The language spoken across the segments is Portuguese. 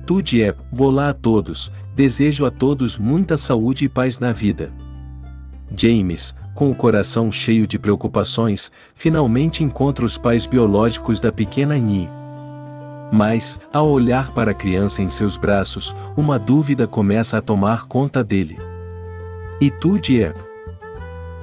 Tudo olá a todos, desejo a todos muita saúde e paz na vida. James, com o coração cheio de preocupações, finalmente encontra os pais biológicos da pequena Nhi. Mas, ao olhar para a criança em seus braços, uma dúvida começa a tomar conta dele. E tudo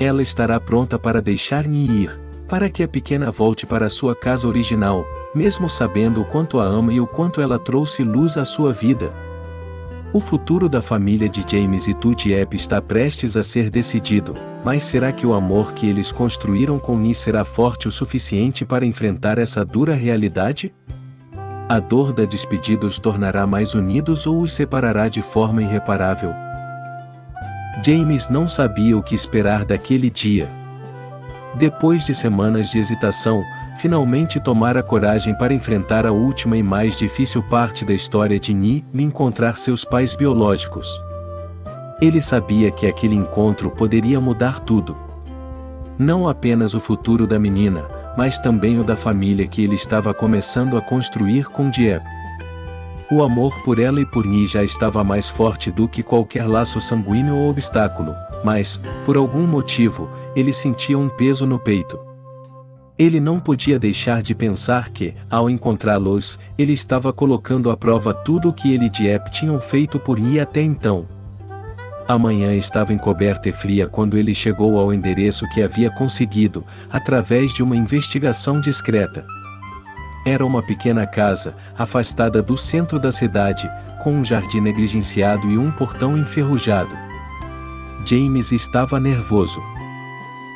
ela estará pronta para deixar Nhi ir, para que a pequena volte para sua casa original, mesmo sabendo o quanto a ama e o quanto ela trouxe luz à sua vida. O futuro da família de James e Tudo está prestes a ser decidido, mas será que o amor que eles construíram com Nhi será forte o suficiente para enfrentar essa dura realidade? A dor da despedida os tornará mais unidos ou os separará de forma irreparável? James não sabia o que esperar daquele dia. Depois de semanas de hesitação, finalmente tomara coragem para enfrentar a última e mais difícil parte da história de Nhi e encontrar seus pais biológicos. Ele sabia que aquele encontro poderia mudar tudo. Não apenas o futuro da menina, mas também o da família que ele estava começando a construir com Diep. O amor por ela e por Nhi já estava mais forte do que qualquer laço sanguíneo ou obstáculo, mas, por algum motivo, ele sentia um peso no peito. Ele não podia deixar de pensar que, ao encontrá-los, ele estava colocando à prova tudo o que ele e Diep tinham feito por Nhi até então. A manhã estava encoberta e fria quando ele chegou ao endereço que havia conseguido, através de uma investigação discreta. Era uma pequena casa, afastada do centro da cidade, com um jardim negligenciado e um portão enferrujado. James estava nervoso.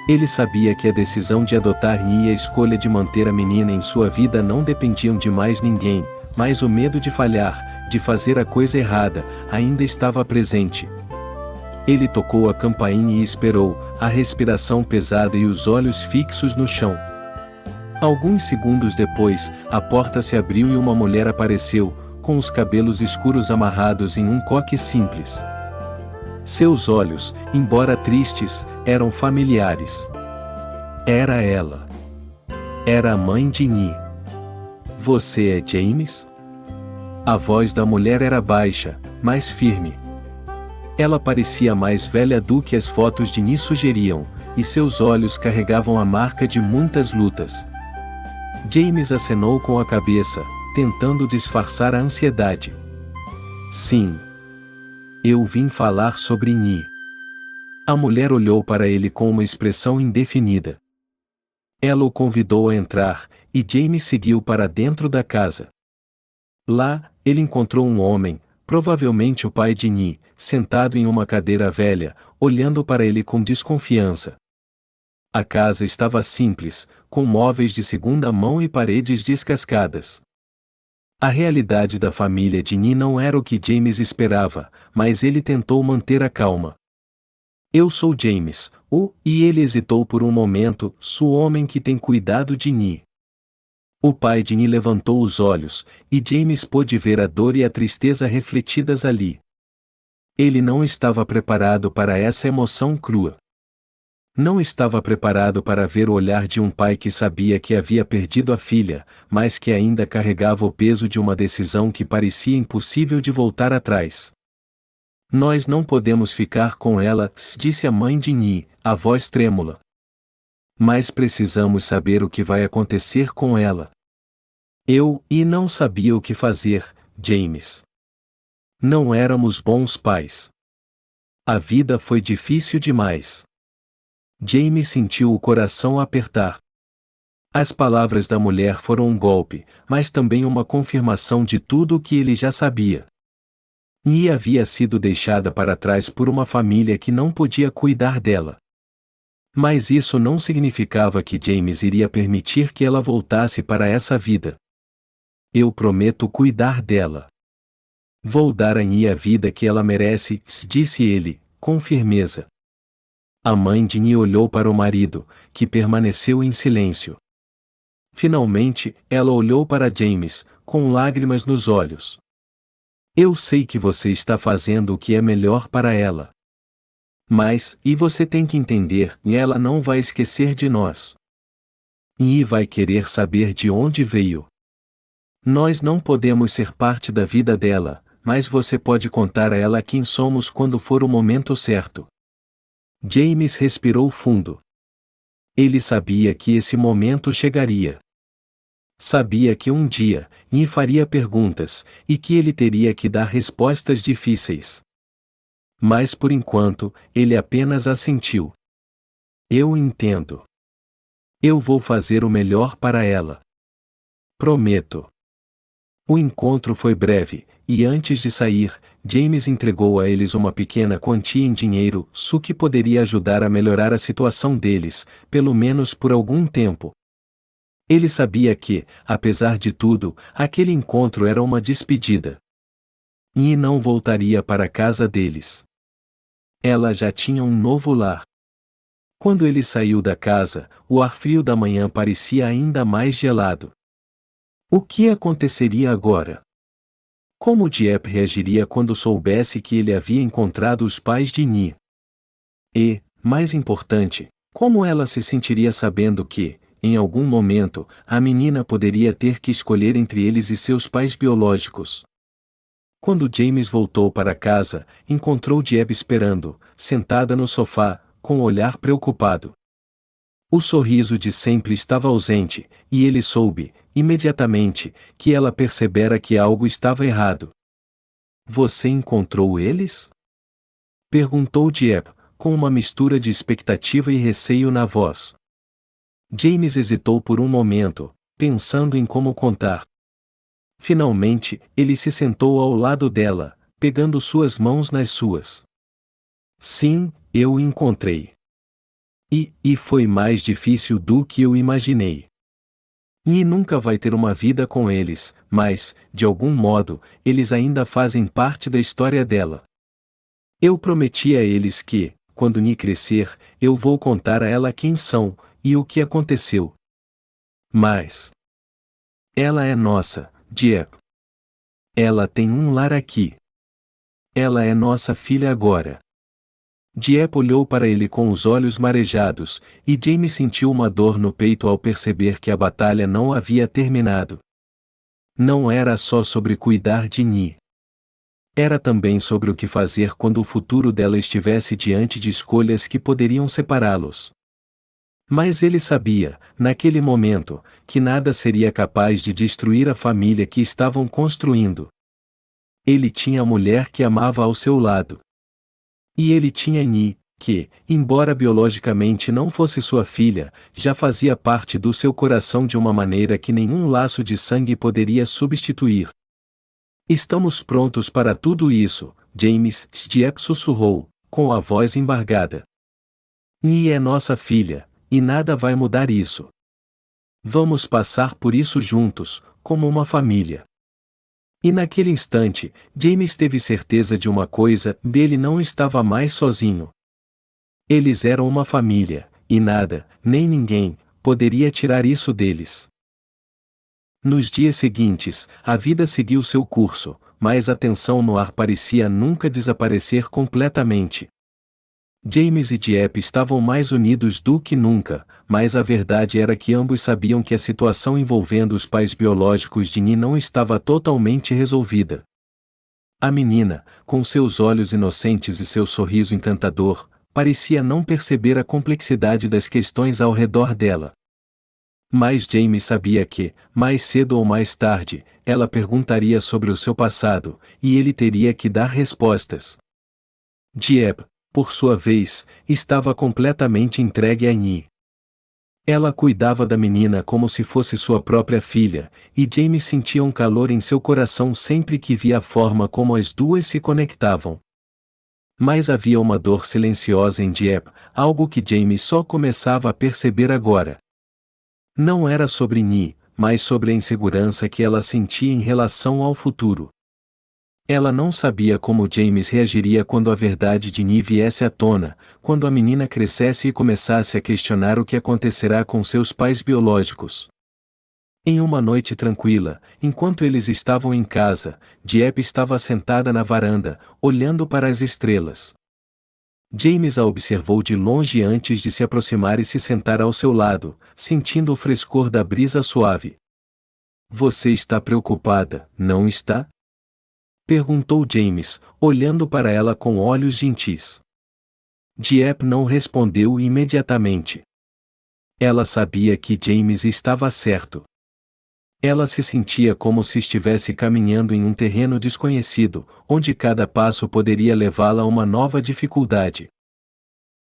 Ele sabia que a decisão de adotar Nhi e a escolha de manter a menina em sua vida não dependiam de mais ninguém, mas o medo de falhar, de fazer a coisa errada, ainda estava presente. Ele tocou a campainha e esperou, a respiração pesada e os olhos fixos no chão. Alguns segundos depois, a porta se abriu e uma mulher apareceu, com os cabelos escuros amarrados em um coque simples. Seus olhos, embora tristes, eram familiares. Era ela. Era a mãe de Nhi. Você é James? A voz da mulher era baixa, mas firme. Ela parecia mais velha do que as fotos de Nhi sugeriam, e seus olhos carregavam a marca de muitas lutas. James acenou com a cabeça, tentando disfarçar a ansiedade. Sim. Eu vim falar sobre Nhi. A mulher olhou para ele com uma expressão indefinida. Ela o convidou a entrar, e James seguiu para dentro da casa. Lá, ele encontrou um homem, provavelmente o pai de Nhi, sentado em uma cadeira velha, olhando para ele com desconfiança. A casa estava simples, com móveis de segunda mão e paredes descascadas. A realidade da família de Nhi não era o que James esperava, mas ele tentou manter a calma. Eu sou James, e ele hesitou por um momento, sou o homem que tem cuidado de Nhi. O pai de Nhi levantou os olhos, e James pôde ver a dor e a tristeza refletidas ali. Ele não estava preparado para essa emoção crua. Não estava preparado para ver o olhar de um pai que sabia que havia perdido a filha, mas que ainda carregava o peso de uma decisão que parecia impossível de voltar atrás. Nós não podemos ficar com ela, disse a mãe de Nhi, a voz trêmula. Mas precisamos saber o que vai acontecer com ela. Eu não sabia o que fazer, James. Não éramos bons pais. A vida foi difícil demais. James sentiu o coração apertar. As palavras da mulher foram um golpe, mas também uma confirmação de tudo o que ele já sabia. Nhi havia sido deixada para trás por uma família que não podia cuidar dela. Mas isso não significava que James iria permitir que ela voltasse para essa vida. Eu prometo cuidar dela. Vou dar a Nhi a vida que ela merece, disse ele, com firmeza. A mãe de Nhi olhou para o marido, que permaneceu em silêncio. Finalmente, ela olhou para James, com lágrimas nos olhos. Eu sei que você está fazendo o que é melhor para ela. Mas, você tem que entender, ela não vai esquecer de nós. Nhi vai querer saber de onde veio. Nós não podemos ser parte da vida dela, mas você pode contar a ela quem somos quando for o momento certo. James respirou fundo. Ele sabia que esse momento chegaria. Sabia que um dia, Nhi faria perguntas, e que ele teria que dar respostas difíceis. Mas por enquanto, ele apenas assentiu. Eu entendo. Eu vou fazer o melhor para ela. Prometo. O encontro foi breve, e antes de sair, James entregou a eles uma pequena quantia em dinheiro, o que poderia ajudar a melhorar a situação deles, pelo menos por algum tempo. Ele sabia que, apesar de tudo, aquele encontro era uma despedida. E não voltaria para a casa deles. Ela já tinha um novo lar. Quando ele saiu da casa, o ar frio da manhã parecia ainda mais gelado. O que aconteceria agora? Como Dieppe reagiria quando soubesse que ele havia encontrado os pais de Nhi? E, mais importante, como ela se sentiria sabendo que, em algum momento, a menina poderia ter que escolher entre eles e seus pais biológicos? Quando James voltou para casa, encontrou Dieppe esperando, sentada no sofá, com o olhar preocupado. O sorriso de sempre estava ausente, e ele soube, imediatamente, que ela percebera que algo estava errado. Você encontrou eles? Perguntou Dieppe, com uma mistura de expectativa e receio na voz. James hesitou por um momento, pensando em como contar. Finalmente, ele se sentou ao lado dela, pegando suas mãos nas suas. Sim, eu o encontrei. E foi mais difícil do que eu imaginei. E nunca vai ter uma vida com eles, mas, de algum modo, eles ainda fazem parte da história dela. Eu prometi a eles que, quando Nhi crescer, eu vou contar a ela quem são, e o que aconteceu. Mas ela é nossa, Dieppe. Ela tem um lar aqui. Ela é nossa filha agora. Dieppe olhou para ele com os olhos marejados, e James sentiu uma dor no peito ao perceber que a batalha não havia terminado. Não era só sobre cuidar de Nhi. Era também sobre o que fazer quando o futuro dela estivesse diante de escolhas que poderiam separá-los. Mas ele sabia, naquele momento, que nada seria capaz de destruir a família que estavam construindo. Ele tinha a mulher que amava ao seu lado. E ele tinha Nhi, que, embora biologicamente não fosse sua filha, já fazia parte do seu coração de uma maneira que nenhum laço de sangue poderia substituir. Estamos prontos para tudo isso, James, Dieppe sussurrou, com a voz embargada. Nhi é nossa filha, e nada vai mudar isso. Vamos passar por isso juntos, como uma família. E naquele instante, James teve certeza de uma coisa: ele não estava mais sozinho. Eles eram uma família, e nada, nem ninguém, poderia tirar isso deles. Nos dias seguintes, a vida seguiu seu curso, mas a tensão no ar parecia nunca desaparecer completamente. James e Dieppe estavam mais unidos do que nunca, mas a verdade era que ambos sabiam que a situação envolvendo os pais biológicos de Nhi não estava totalmente resolvida. A menina, com seus olhos inocentes e seu sorriso encantador, parecia não perceber a complexidade das questões ao redor dela. Mas James sabia que, mais cedo ou mais tarde, ela perguntaria sobre o seu passado, e ele teria que dar respostas. Dieppe, por sua vez, estava completamente entregue a Nhi. Ela cuidava da menina como se fosse sua própria filha, e James sentia um calor em seu coração sempre que via a forma como as duas se conectavam. Mas havia uma dor silenciosa em Dieppe, algo que James só começava a perceber agora. Não era sobre Nhi, mas sobre a insegurança que ela sentia em relação ao futuro. Ela não sabia como James reagiria quando a verdade de Nhi viesse à tona, quando a menina crescesse e começasse a questionar o que acontecerá com seus pais biológicos. Em uma noite tranquila, enquanto eles estavam em casa, Dieppe estava sentada na varanda, olhando para as estrelas. James a observou de longe antes de se aproximar e se sentar ao seu lado, sentindo o frescor da brisa suave. Você está preocupada, não está? Perguntou James, olhando para ela com olhos gentis. Dieppe não respondeu imediatamente. Ela sabia que James estava certo. Ela se sentia como se estivesse caminhando em um terreno desconhecido, onde cada passo poderia levá-la a uma nova dificuldade.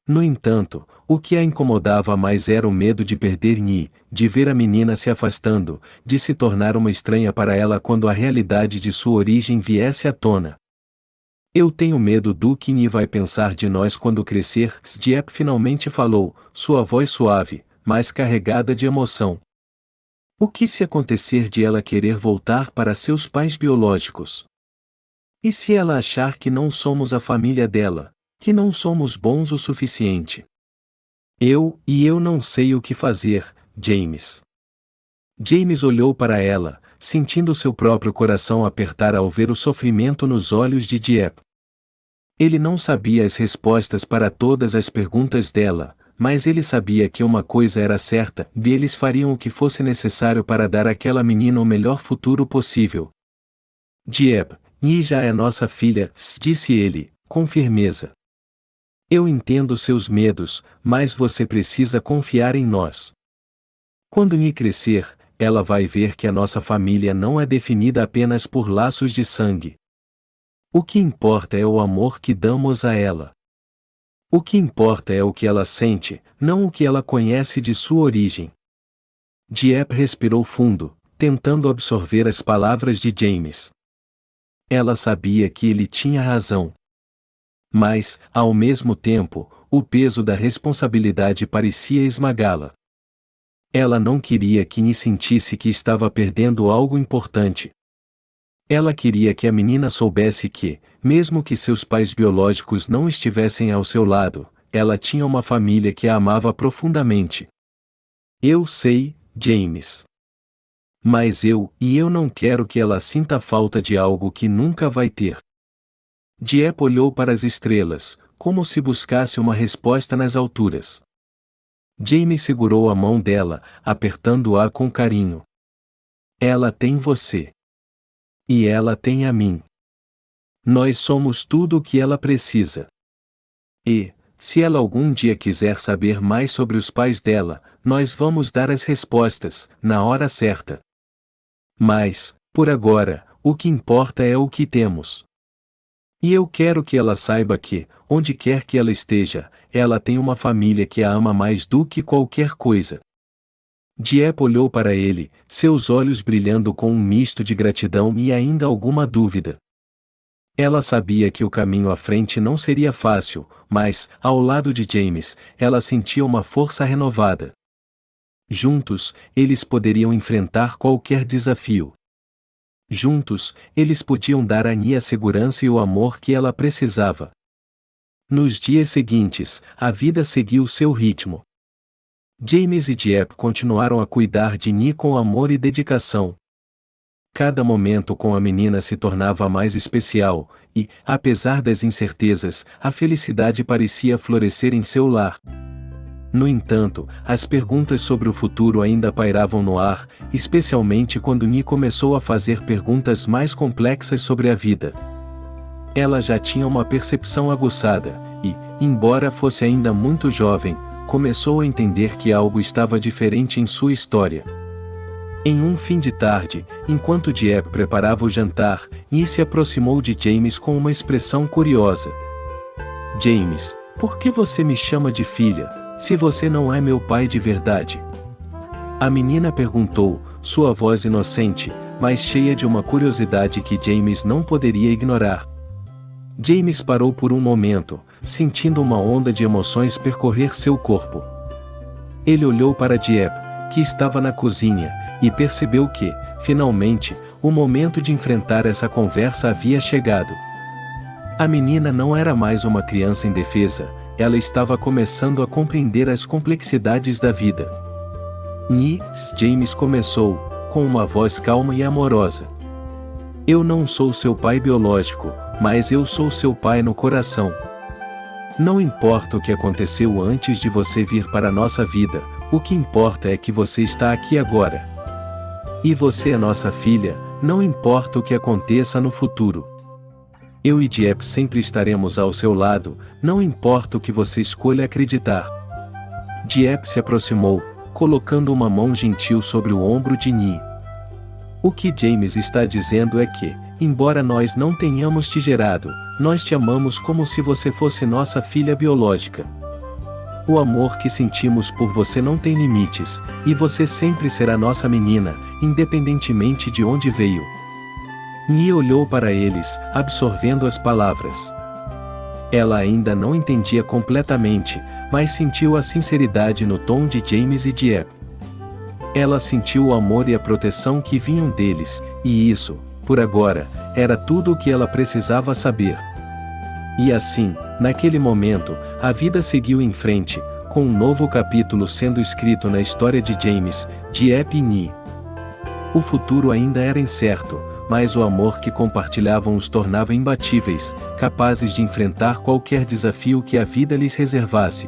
No entanto, o que a incomodava mais era o medo de perder Nhi, de ver a menina se afastando, de se tornar uma estranha para ela quando a realidade de sua origem viesse à tona. Eu tenho medo do que Nhi vai pensar de nós quando crescer, Dieppe finalmente falou, sua voz suave, mas carregada de emoção. O que se acontecer de ela querer voltar para seus pais biológicos? E se ela achar que não somos a família dela? Que não somos bons o suficiente? Eu não sei o que fazer, James. James olhou para ela, sentindo seu próprio coração apertar ao ver o sofrimento nos olhos de Dieppe. Ele não sabia as respostas para todas as perguntas dela, mas ele sabia que uma coisa era certa, e eles fariam o que fosse necessário para dar àquela menina o melhor futuro possível. Dieppe, Nhi já é nossa filha, disse ele, com firmeza. Eu entendo seus medos, mas você precisa confiar em nós. Quando Nhi crescer, ela vai ver que a nossa família não é definida apenas por laços de sangue. O que importa é o amor que damos a ela. O que importa é o que ela sente, não o que ela conhece de sua origem. Dieppe respirou fundo, tentando absorver as palavras de James. Ela sabia que ele tinha razão. Mas, ao mesmo tempo, o peso da responsabilidade parecia esmagá-la. Ela não queria que Nhi sentisse que estava perdendo algo importante. Ela queria que a menina soubesse que, mesmo que seus pais biológicos não estivessem ao seu lado, ela tinha uma família que a amava profundamente. Eu sei, James. Mas eu não quero que ela sinta falta de algo que nunca vai ter. Dieppe olhou para as estrelas, como se buscasse uma resposta nas alturas. James segurou a mão dela, apertando-a com carinho. Ela tem você. E ela tem a mim. Nós somos tudo o que ela precisa. E, se ela algum dia quiser saber mais sobre os pais dela, nós vamos dar as respostas, na hora certa. Mas, por agora, o que importa é o que temos. E eu quero que ela saiba que, onde quer que ela esteja, ela tem uma família que a ama mais do que qualquer coisa. Dieppe olhou para ele, seus olhos brilhando com um misto de gratidão e ainda alguma dúvida. Ela sabia que o caminho à frente não seria fácil, mas, ao lado de James, ela sentia uma força renovada. Juntos, eles poderiam enfrentar qualquer desafio. Juntos, eles podiam dar a Nhi a segurança e o amor que ela precisava. Nos dias seguintes, a vida seguiu seu ritmo. James e Dieppe continuaram a cuidar de Nhi com amor e dedicação. Cada momento com a menina se tornava mais especial, e, apesar das incertezas, a felicidade parecia florescer em seu lar. No entanto, as perguntas sobre o futuro ainda pairavam no ar, especialmente quando Nhi começou a fazer perguntas mais complexas sobre a vida. Ela já tinha uma percepção aguçada, e, embora fosse ainda muito jovem, começou a entender que algo estava diferente em sua história. Em um fim de tarde, enquanto Dieppe preparava o jantar, Nhi se aproximou de James com uma expressão curiosa. James, por que você me chama de filha, se você não é meu pai de verdade? A menina perguntou, sua voz inocente, mas cheia de uma curiosidade que James não poderia ignorar. James parou por um momento, sentindo uma onda de emoções percorrer seu corpo. Ele olhou para Dieppe, que estava na cozinha, e percebeu que, finalmente, o momento de enfrentar essa conversa havia chegado. A menina não era mais uma criança indefesa, ela estava começando a compreender as complexidades da vida. Nhi, James começou, com uma voz calma e amorosa. Eu não sou seu pai biológico, mas eu sou seu pai no coração. Não importa o que aconteceu antes de você vir para a nossa vida, o que importa é que você está aqui agora. E você é nossa filha, não importa o que aconteça no futuro. Eu e Diep sempre estaremos ao seu lado, não importa o que você escolha acreditar. Diep se aproximou, colocando uma mão gentil sobre o ombro de Nhi. O que James está dizendo é que, embora nós não tenhamos te gerado, nós te amamos como se você fosse nossa filha biológica. O amor que sentimos por você não tem limites, e você sempre será nossa menina, independentemente de onde veio. Nhi olhou para eles, absorvendo as palavras. Ela ainda não entendia completamente, mas sentiu a sinceridade no tom de James e Diep. Ela sentiu o amor e a proteção que vinham deles, e isso, por agora, era tudo o que ela precisava saber. E assim, naquele momento, a vida seguiu em frente, com um novo capítulo sendo escrito na história de James, Diep e Nhi. O futuro ainda era incerto, mas o amor que compartilhavam os tornava imbatíveis, capazes de enfrentar qualquer desafio que a vida lhes reservasse.